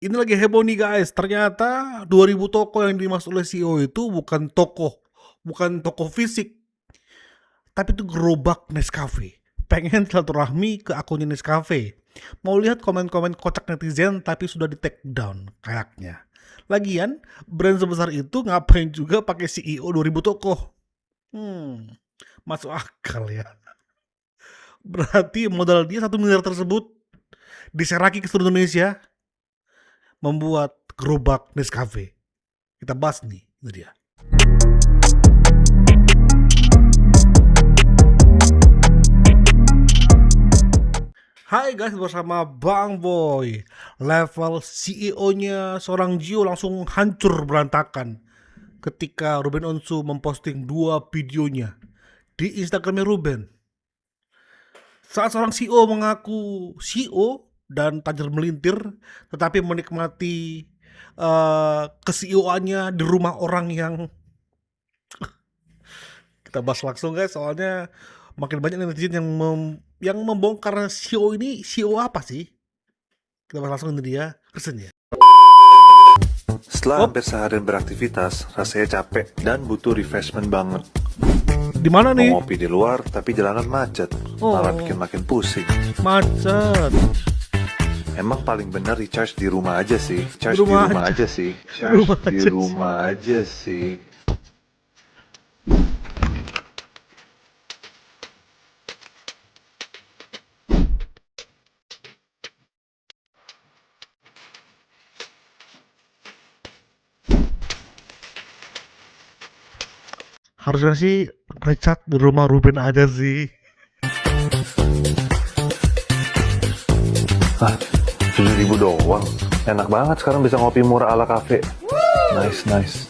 Ini lagi heboh nih guys, ternyata 2000 toko yang dimaksud oleh CEO itu bukan toko fisik, tapi itu gerobak Nescafe. Pengen silaturahmi ke akunnya Nescafe. Mau lihat komen-komen kocak netizen tapi sudah di take down kayaknya. Lagian, brand sebesar itu ngapain juga pakai CEO 2000 toko? Masuk akal ya. Berarti modal dia 1 miliar tersebut diseraki ke seluruh Indonesia membuat gerobak Nescafe. Kita bahas nih, itu dia. Hai guys, bersama Bang Boy. Level CEO-nya seorang Gio langsung hancur berantakan ketika Ruben Onsu memposting 2 videonya di Instagramnya Ruben. Saat seorang CEO mengaku CEO dan tajir melintir, tetapi menikmati ke CEO-annya di rumah orang yang kita bahas langsung guys, soalnya makin banyak netizen yang membongkar CEO ini CEO apa sih? Kita bahas langsung ini dia, kesennya. Setelah hampir seharian beraktivitas, rasanya capek dan butuh refreshment banget. Di mana nih? Mau ngopi di luar, tapi jalanan macet, malah bikin makin pusing. Macet. Emang paling bener recharge di rumah aja sih. Di rumah aja sih. Di rumah aja sih. Harusnya sih recharge di rumah Ruben aja sih. Ah, 7.000 doang. Enak banget sekarang bisa ngopi murah ala kafe. Nice.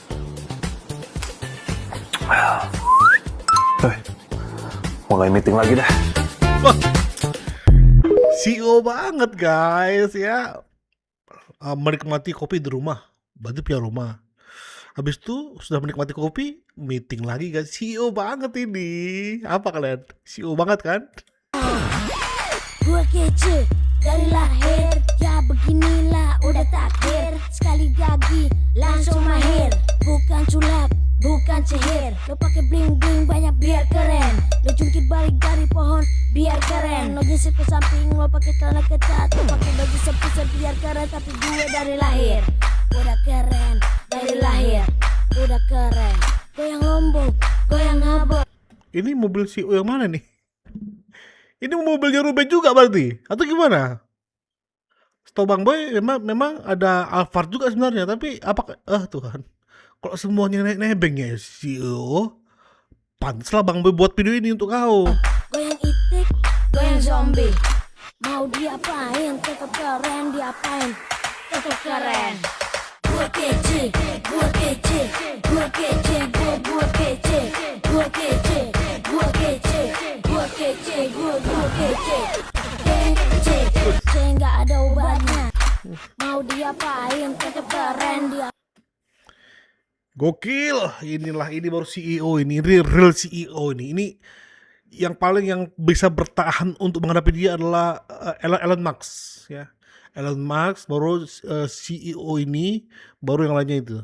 Mulai meeting lagi dah. Wah, CEO banget guys ya. Menikmati kopi di rumah, berarti punya rumah. Habis itu sudah menikmati kopi, meeting lagi guys. CEO banget ini. Apa kalian? CEO banget kan? Gue kece dari lahir, ya beginilah udah takdir. Sekali gagi langsung mahir, bukan sulap, bukan sihir. Lo pakai bling bling banyak biar keren, lo jungkit balik dari pohon biar keren. Lo geser ke samping, lo pakai celana ketat, lo pakai baju sepusat biar keren. Tapi gue dari lahir udah keren, dari lahir udah keren. Goyang lombok, goyang ngabok. Ini mobil CEO yang mana nih? Ini mobilnya Ruben juga berarti? Atau gimana? Setahu Bang Boy memang ada Alphard juga sebenarnya, tapi apa Tuhan. Kalau semuanya nebeng ya CEO, pantaslah Bang Boy buat video ini untuk kau. Goyang itik, goyang zombie. Mau diapain, tetap keren, diapain, tetap keren. Gue kece, gue kece, gue kece, gue kece, gue kece, gue kece, gue kece, gue kece. Kece, kece nggak ada obatnya. Mau diapain, tetap keren, dia. Gokil, ini baru CEO ini, real CEO ini. Ini yang bisa bertahan untuk menghadapi dia adalah Elon Musk ya. Elon Musk baru CEO ini, baru yang lainnya itu.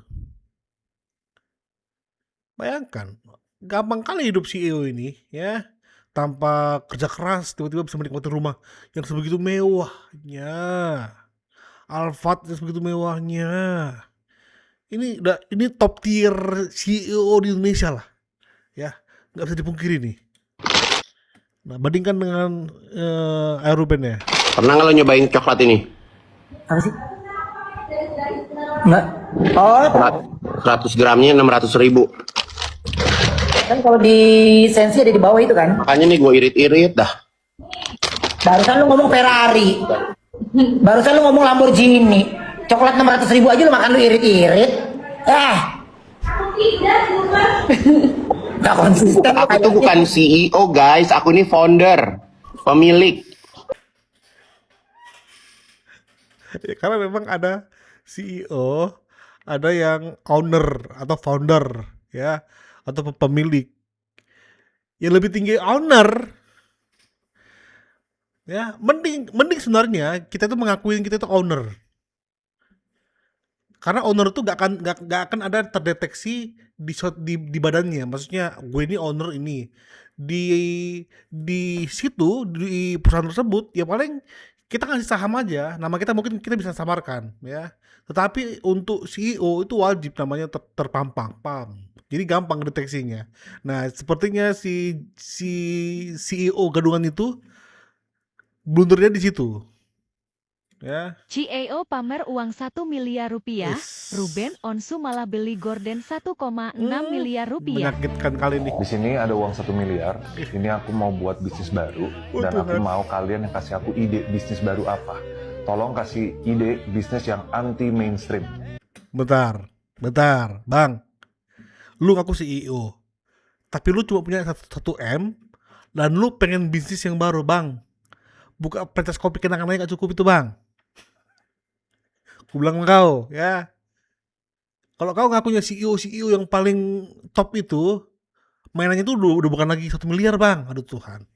Bayangkan, gampang kali hidup CEO ini ya. Tanpa kerja keras tiba-tiba bisa menikmati rumah yang sebegitu mewahnya. Alphard yang sebegitu mewahnya. Ini top tier CEO di Indonesia lah. Ya, nggak bisa dipungkiri nih. Nah, bandingkan dengan Ruben ya. Pernah nggak lo nyobain coklat ini? Apa sih? Enggak. Oh, 100 gramnya 600.000. kan kalau di sensi ada di bawah itu kan. Makanya nih gue irit-irit dah. Barusan lu ngomong Ferrari. Barusan lu ngomong Lamborghini. Coklat 600.000 aja lu makan lu irit-irit. Gak konsisten. Aku tuh bukan CEO guys, aku ini founder, pemilik. Ya, karena memang ada CEO, ada yang owner atau founder ya, atau pemilik. Yang lebih tinggi owner. Ya, mending sebenarnya kita tuh mengakuin kita tuh owner. Karena owner tuh gak akan ada terdeteksi di badannya. Maksudnya gue ini owner ini. Di situ di perusahaan tersebut ya paling kita ngasih saham aja, nama kita mungkin kita bisa samarkan ya. Tetapi untuk CEO itu wajib namanya terpampang, pam. Jadi gampang deteksinya. Nah, sepertinya si CEO gadungan itu blundernya di situ. Ya. CEO pamer uang 1 miliar rupiah, Wis. Ruben Onsu malah beli gorden 1,6 miliar rupiah. Menyakitkan kali ini. Di sini ada uang 1 miliar. Ini aku mau buat bisnis baru dan aku mau kalian yang kasih aku ide bisnis baru apa. Tolong kasih ide bisnis yang anti mainstream. Bentar, Bang. Lu ngaku CEO. Tapi lu cuma punya 1 M dan lu pengen bisnis yang baru, Bang. Buka franchise kopi kenangan aja gak cukup itu, Bang. Gue bilang kau, ya. Kalau kau ngakunya CEO yang paling top itu, mainannya tuh udah bukan lagi 1 miliar, Bang. Aduh Tuhan.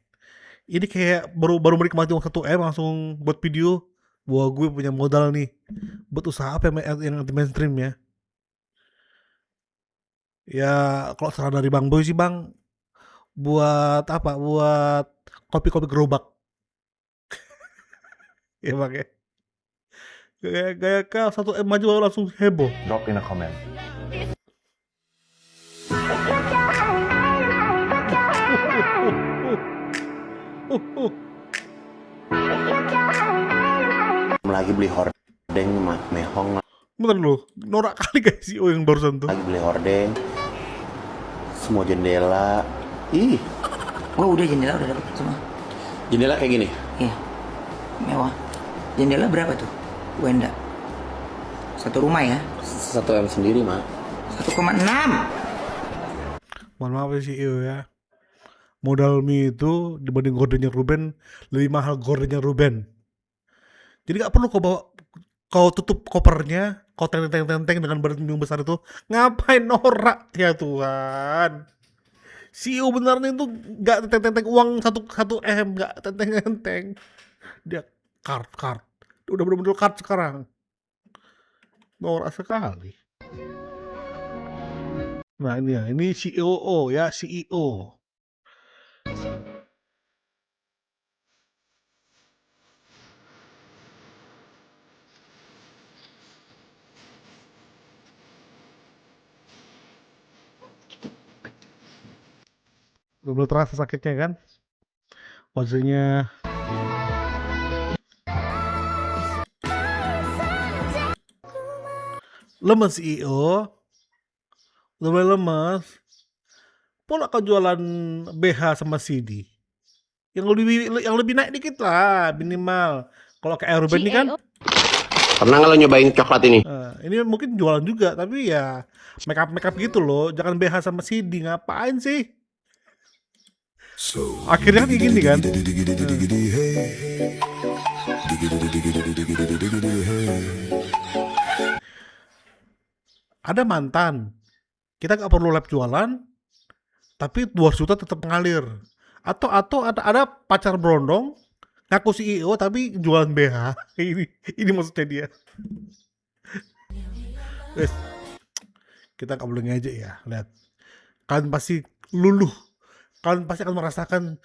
Ini kayak baru menikmati uang 1 M langsung buat video. Wah, gue punya modal nih. Buat usaha apa yang anti mainstream ya. Ya, kalau saran dari Bang Boy sih, Bang, buat apa? Buat kopi-kopi gerobak. Ya, Bang ya. Gaya kau 1 M aja langsung heboh. Drop in a comment. Lagi beli hordeng mehong, Bentar dulu, norak kali guys CEO yang barusan tuh. lagi beli hordeng. Semua jendela. Ih, Oh udah jendela udah dapet semua. jendela kayak gini. Iya, mewah. Jendela berapa tuh? Wenda. Satu rumah ya? 1 M sendiri, Mak. 1,6. Mohon maaf ya CEO ya. Modal mie itu dibanding gordennya Ruben lebih mahal gordennya Ruben. Jadi gak perlu kau tutup kopernya, kau tenteng dengan badan yang besar itu. Ngapain norak ya Tuhan. CEO beneran itu gak tenteng uang 1 M, gak tenteng. Dia card. Udah bener-bener card sekarang. Norak sekali. Nah ini ya, ini CEO ya, CEO. Belum terasa sakitnya kan? Wajahnya lemes CEO. Udah mulai lemes. Pola kau jualan BH sama CD. Yang lebih naik dikit lah minimal. Kalau kayak Ruben ini kan Pernah nggak lo nyobain coklat ini? ini mungkin jualan juga tapi ya make up gitu loh. Jangan BH sama CD, ngapain sih? Akhirnya kan kayak gini kan. Ada mantan. Kita gak perlu lab jualan, tapi 2 juta tetap ngalir. Atau ada pacar berondong ngaku CEO tapi jualan BH. Ini maksudnya dia. Wes, kita gak boleh ngejek ya. Lihat, kalian pasti luluh. Kalian pasti akan merasakan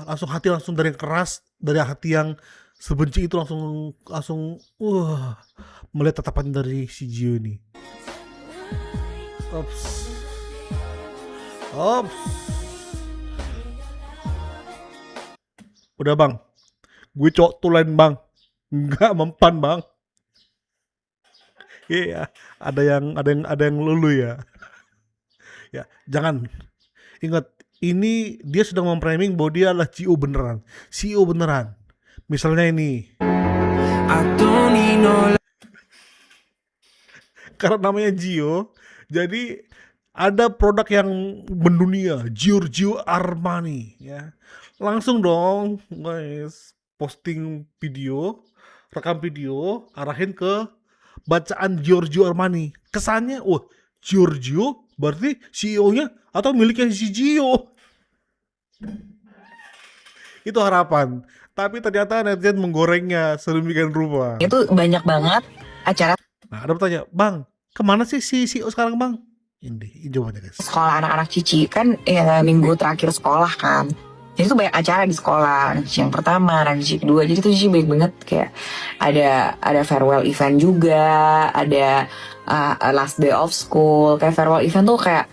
langsung hati langsung dari yang keras, dari hati yang sebenci itu langsung melihat tatapan dari si Gio ini. Ops. Udah bang, gue cowok tulen bang, nggak mempan bang. Iya, ada yang lulu ya. Ya, jangan. Ingat, ini dia sedang memframing bahwa dia adalah CEO beneran. Misalnya ini. Karena namanya Gio, jadi ada produk yang mendunia, Giorgio Armani ya. Langsung dong guys, posting video, rekam video, arahin ke bacaan Giorgio Armani. Kesannya, wah Giorgio berarti CEO-nya atau miliknya si Gio. Itu harapan. Tapi ternyata netizen menggorengnya sedemikian rupa. Itu banyak banget acara Nah, ada bertanya, "Bang, kemana sih si CEO sekarang, Bang?" Ini jawabannya, guys. Sekolah anak-anak Cici kan ya, minggu terakhir sekolah kan. Jadi tuh banyak acara di sekolah. Anak Cici yang pertama, anak Cici kedua. Jadi tuh Cici baik banget kayak ada farewell event juga, ada last day of school. Kayak farewell event tuh kayak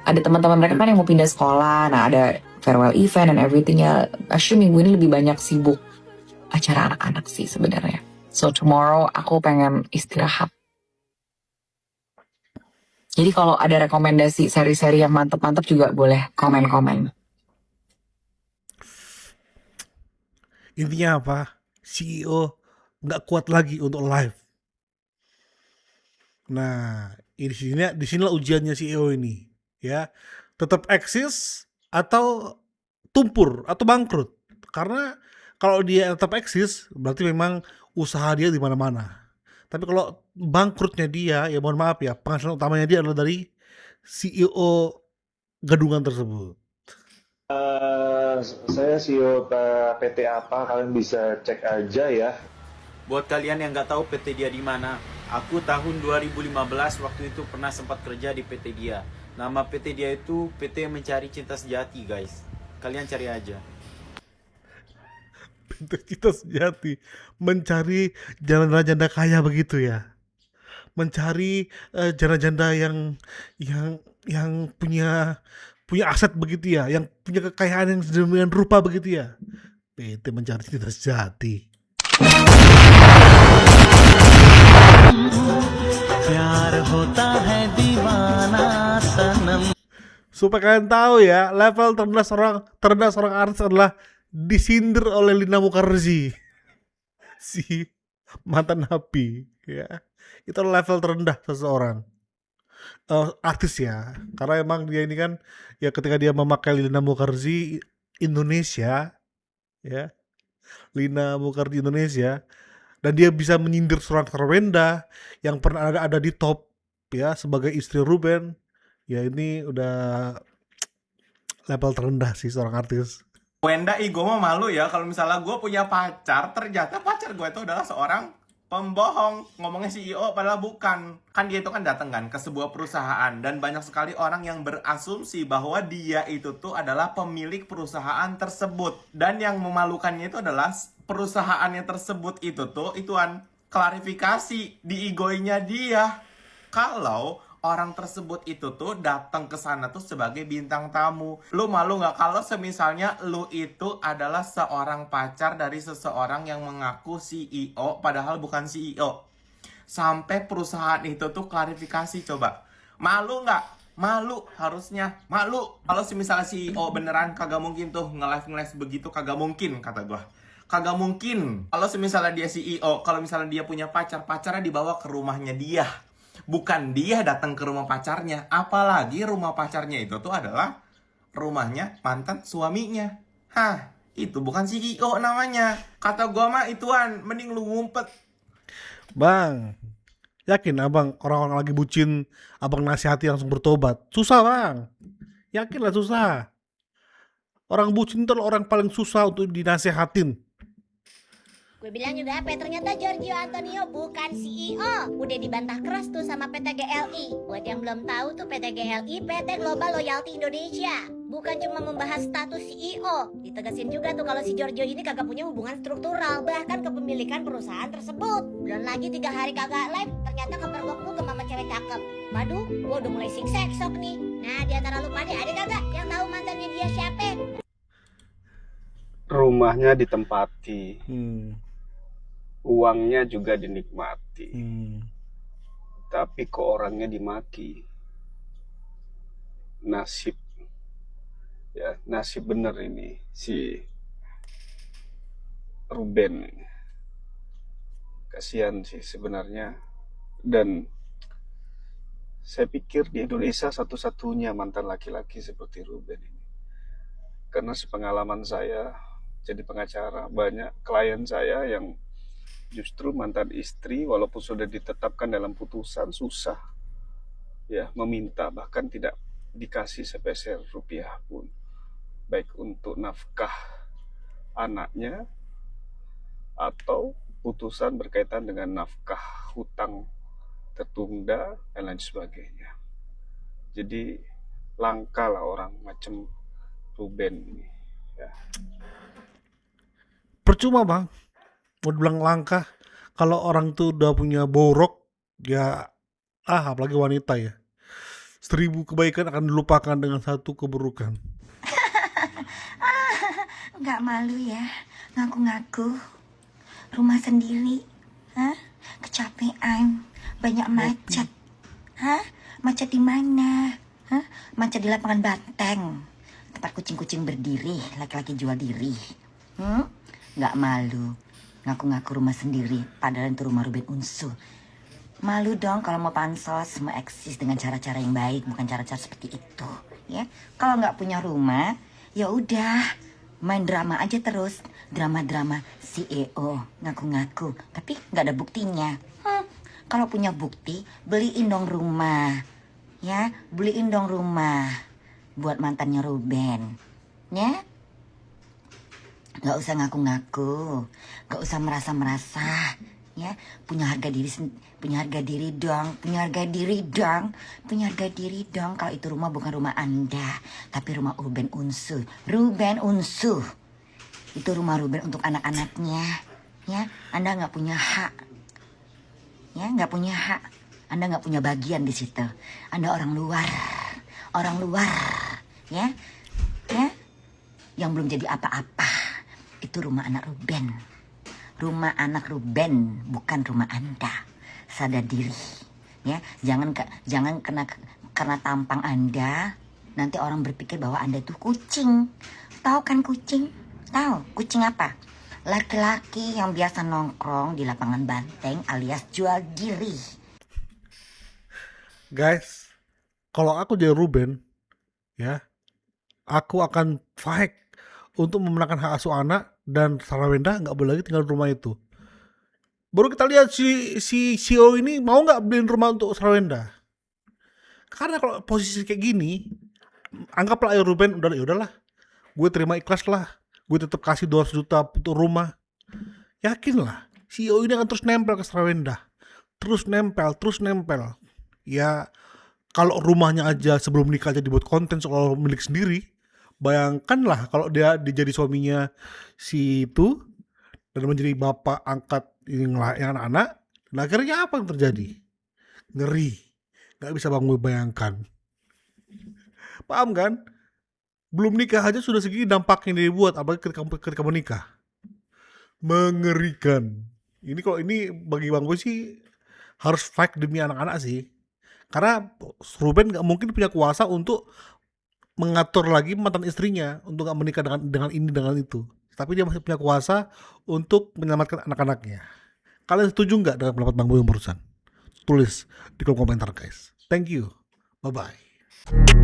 ada teman-teman mereka kan yang mau pindah sekolah. Nah, ada farewell event and everything ya. Actually minggu ini lebih banyak sibuk acara anak-anak sih sebenarnya. So tomorrow aku pengen istirahat. Jadi kalau ada rekomendasi seri-seri yang mantep-mantep juga boleh komen-komen. Intinya apa? CEO nggak kuat lagi untuk live. Nah, di sinilah ujiannya CEO ini, ya. Tetap eksis atau tumpur atau bangkrut. Karena kalau dia tetap eksis, berarti memang usaha dia di mana-mana. Tapi kalau bangkrutnya dia, ya mohon maaf ya, penghasilan utamanya dia adalah dari CEO gadungan tersebut. Saya CEO PT apa, kalian bisa cek aja ya. Buat kalian yang nggak tahu PT dia di mana, aku tahun 2015 waktu itu pernah sempat kerja di PT dia. Nama PT dia itu PT Mencari Cinta Sejati, guys. Kalian cari aja. PT Cinta Sejati, mencari janda-janda kaya begitu ya. Mencari janda-janda yang punya aset begitu ya, yang punya kekayaan yang sedemikian rupa begitu ya. PT Mencari Cinta Sejati. Supaya kalian tahu ya, level terendah seorang artis adalah disindir oleh Lina Mukherjee, si mantan napi, ya. Itu level terendah seseorang artis ya, karena emang dia ini kan ya ketika dia memakai Lina Mukherjee Indonesia, ya, Lina Mukherjee Indonesia, dan dia bisa menyindir seorang Wenda yang pernah ada di top ya sebagai istri Ruben. Ya ini udah level terendah sih seorang artis. Wenda, gue mah malu ya kalau misalnya gue punya pacar, ternyata pacar gue itu adalah seorang pembohong. Ngomongnya CEO padahal bukan. Kan dia itu kan datang kan ke sebuah perusahaan, dan banyak sekali orang yang berasumsi bahwa dia itu tuh adalah pemilik perusahaan tersebut. Dan yang memalukannya itu adalah perusahaannya tersebut itu tuh ituan klarifikasi di egonya dia. Kalau orang tersebut itu tuh datang ke sana tuh sebagai bintang tamu. Lu malu nggak kalau semisalnya lu itu adalah seorang pacar dari seseorang yang mengaku CEO padahal bukan CEO. Sampai perusahaan itu tuh klarifikasi, coba. Malu nggak? Malu harusnya. Malu. Kalau misalnya CEO beneran kagak mungkin tuh nge-live begitu, kagak mungkin kata gua. Kagak mungkin. Kalau misalnya dia CEO, kalau misalnya dia punya pacar, pacarnya dibawa ke rumahnya dia. Bukan dia datang ke rumah pacarnya. Apalagi rumah pacarnya itu tuh adalah rumahnya mantan suaminya. Hah, itu bukan CEO namanya. Kata gua mah ituan, mending lu ngumpet. Bang, yakin abang orang-orang lagi bucin, abang nasihati langsung bertobat? Susah bang, yakinlah susah. Orang bucin itu orang paling susah untuk dinasihatin. Gue bilang juga apa, ternyata Giorgio Antonio bukan CEO. Udah dibantah keras tuh sama PT GLI. Buat yang belum tahu tuh PT GLI, PT Global Loyalty Indonesia. Bukan cuma membahas status CEO. Ditegasin juga tuh kalau si Giorgio ini kagak punya hubungan struktural, bahkan kepemilikan perusahaan tersebut. Belum lagi 3 hari kagak live, ternyata kepergok lu ke mama cewek cakep. Waduh, gue udah mulai seksok nih. Nah, di antara lu pada ada kagak yang tahu mantannya dia siapa? Rumahnya ditempati. Uangnya juga dinikmati. Tapi kok orangnya dimaki. Nasib. Ya, nasib bener ini si Ruben. Kasihan sih sebenarnya. Dan saya pikir di Indonesia satu-satunya mantan laki-laki seperti Ruben ini. Karena sepengalaman saya jadi pengacara, banyak klien saya yang justru mantan istri walaupun sudah ditetapkan dalam putusan susah ya meminta, bahkan tidak dikasih sepeser rupiah pun, baik untuk nafkah anaknya atau putusan berkaitan dengan nafkah hutang tertunda, dan lain sebagainya. Jadi langka lah orang macam Ruben ini. Ya. Percuma bang, mau dibilang langka. Kalau orang tuh udah punya borok, ya apalagi wanita ya. 1000 kebaikan akan dilupakan dengan 1 keburukan. Nggak malu ya, ngaku-ngaku rumah sendiri, kecapean, banyak macet, macet di mana? Macet di lapangan banteng, tempat kucing-kucing berdiri, laki-laki jual diri. Nggak malu, ngaku-ngaku rumah sendiri, padahal itu rumah Ruben Unsu. Malu dong kalau mau pansos, mau eksis dengan cara-cara yang baik, bukan cara-cara seperti itu, ya. Kalau nggak punya rumah, ya udah, main drama aja terus, drama-drama CEO, ngaku-ngaku, tapi nggak ada buktinya. Kalau punya bukti, beliin dong rumah, ya, beliin dong rumah buat mantannya Ruben, ya. Nggak usah ngaku-ngaku, nggak usah merasa-merasa, ya. Punya harga diri dong, punya harga diri dong. Kalau itu rumah bukan rumah Anda, tapi rumah Ruben Unsu. Itu rumah Ruben untuk anak-anaknya, ya. Anda nggak punya hak, ya, nggak punya hak. Anda nggak punya bagian di situ. Anda orang luar, ya, yang belum jadi apa-apa. Itu rumah anak Ruben. Rumah anak Ruben, bukan rumah Anda. Sadar diri, ya. Jangan karena tampang Anda nanti orang berpikir bahwa Anda itu kucing. Tahu kan kucing? Tahu kucing apa? Laki-laki yang biasa nongkrong di lapangan banteng alias jual diri. Guys, kalau aku jadi Ruben, ya, aku akan fight untuk memenangkan hak asuh anak, dan Sarawenda nggak boleh lagi tinggal di rumah itu. Baru kita lihat si CEO ini mau nggak beliin rumah untuk Sarawenda. Karena kalau posisi kayak gini, anggaplah ayo Ruben udahlah, gue terima ikhlas lah, gue tetap kasih 200 juta untuk rumah. Yakinlah, CEO ini akan terus nempel ke Sarawenda, terus nempel. Ya kalau rumahnya aja sebelum nikah aja dibuat konten soal milik sendiri, bayangkanlah kalau dia jadi suaminya si itu dan menjadi bapak angkat yang anak-anak, dan akhirnya apa yang terjadi? Ngeri, nggak bisa bang bayangkan. Paham kan? Belum nikah aja sudah segini dampak yang dibuat, apalagi ketika menikah. Mengerikan. Ini kalau ini bagi bang gue sih harus fight demi anak-anak sih. Karena Ruben nggak mungkin punya kuasa untuk mengatur lagi mantan istrinya untuk nggak menikah dengan ini dengan itu. Tapi dia masih punya kuasa untuk menyelamatkan anak-anaknya. Kalian setuju nggak dengan pendapat Bang Boy yang barusan? Tulis di kolom komentar guys. Thank you. Bye-bye.